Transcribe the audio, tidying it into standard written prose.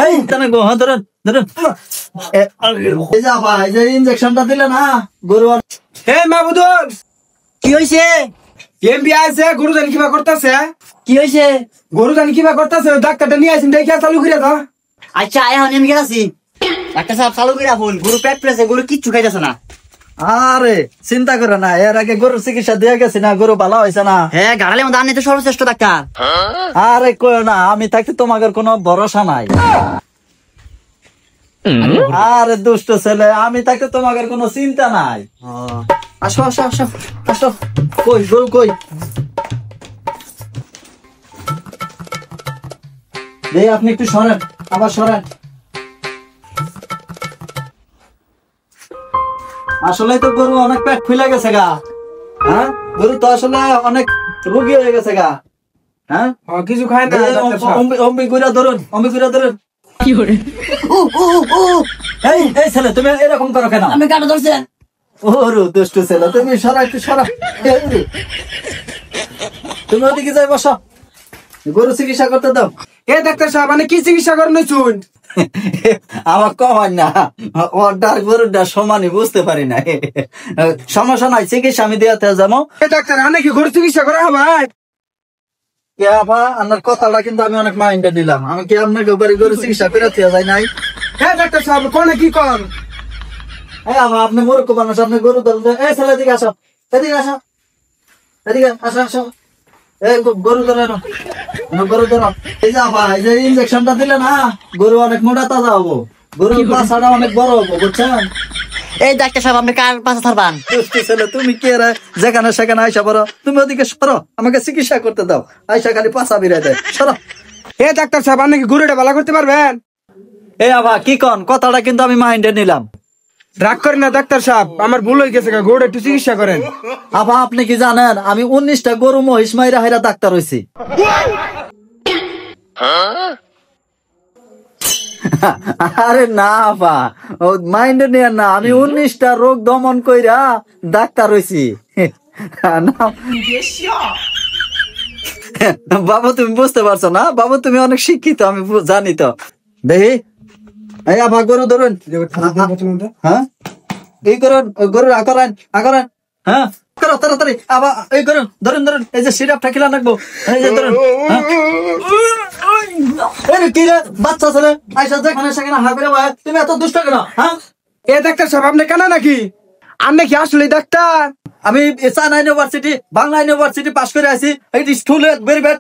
এই তানে গো ধরুন ধরুন এই যা ভাই যে ইনজেকশনটা দিলে না গরু হে মাহবুদুল, কি হইছে এমবি আছে গরু জানি কিবা করতেছে। কি হইছে গরু জানি কিবা করতেছে, ডাক্তারটা নিয়ে আসেন দেখে চালু করে দাও। আচ্ছা এখন আমি গেছি একটা সাপ চালু করে ফোন গরু পেট পেরেছে গরু কিচ্ছু খাইতেছে না। আরে চিন্তা করে না, এর আগে গরুর চিকিৎসা দিয়ে গেছি না, গরু ভালো হয়েছে না। হ্যাঁ গাড়ালে মধ্যে আনি তো সর্বশ্রেষ্ঠ ডাক্তার। আরে কই না, আমি থাকতে তোমাদের কোনো ভরসা নাই। আরে দুষ্ট ছেলে, আমি থাকতে তোমাদের কোনো চিন্তা নাই। আসো আসো আসো আসো। কই গরু কই? আপনি একটু সরেন, আবার সরেন। আসলে তো গরু অনেক পেট ফুলে গেছে গা। হ্যাঁ গরু তো আসলে অনেক রোগী হয়ে গেছে গা। হ্যাঁ কিছু খায় না। অম্বি গুড়া ধরুন, অম্বি গুড়া ধরুন। এই ছেলে তুমি এরকম করো কেন? আমি কাটা ধরছি। ওরু দুষ্ট ছেলে, তুমি সরা একটু সরা। তুমি ওদিকে যাই বসো, গরু চিকিৎসা করতে দাও। এ ডাক্তার সাহেব, মানে কি চিকিৎসা করেন শুন? আমার কমাই না, ওর গরুটা সমানই বুঝতে পারি না। সমস্যা নাই, চিকিৎসা আমি দিয়াতে যাবো। এ ডাক্তার আনে কি গরু চিকিৎসা করা হবে? আপনার কথাটা কিন্তু আমি অনেক মাইন্ডে নিলাম। আমি কি আপনাকে গরু চিকিৎসা করে যাই নাই? হ্যাঁ ডাক্তার সাহেব, কোনে কি কর? আপনি মূর্খ মানুষ, আপনি গরু ধরুন। এই ছেলে এদিকে আসো, এদিকে আসো, এদিকে আসো আসো। গরু ধরো, গরু ধরো। এই যে ভাই যে ইনজেকশনটা দিলে না, গরু অনেক মোটা তাজা হবো, গরুর পাছাটা অনেক বড় হবো, বুঝছেন? এই ডাক্তার সাহেব আপনি কার পাশে থাকবেন? ছেলে তুমি কে রে যেখানে সেখানে আইসা পড়ো? তুমি ওদিকে সরো, আমাকে চিকিৎসা করতে দাও। আইসা খালি পাছা বিরাই দেয়, সরো। এ ডাক্তার সাহেব, আপনি কি গরুটা ভালো করতে পারবেন? এই আবা কি কন, কথাটা কিন্তু আমি মাইন্ডে নিলাম। রাগ করেন না ডাক্তার সাহেব, আমার ভুল হয়ে গেছে, গরুটা একটু চিকিৎসা করেন। আবা আপনি কি জানেন আমি 19টা গরু মহিষ মাইরা হাইরা ডাক্তার হইছি। আরে না আবা, মাইন্ডে নিয়ে না, আমি 19টা রোগ দমন কইরা ডাক্তার হইছি। বাবু তুমি বুঝতে পারছো না? বাবু তুমি অনেক শিক্ষিত, আমি জানি তো। দেখি এই আবা গরু ধরুন। হ্যাঁ এই করুন, গরুর আকরান আকরান। হ্যাঁ করো তাড়াতাড়ি। আবার এই করুন, ধরুন ধরুন, এই যে সিরাপটা খেলা রাখবো, এই যে ধরুন। কি রে বাচ্চা ছেলে, আইসা যেখানে সেখানে হাঁকড়ে ভাই, তুমি এত দুষ্ট কেন? হ্যাঁ এ ডাক্তার সাহেব, আপনি কেন নাকি? আপনি কি আসলে ডাক্তার? আমি China university, Bangla university pass করে আছি। এই স্কুলে বেরি ব্যাট।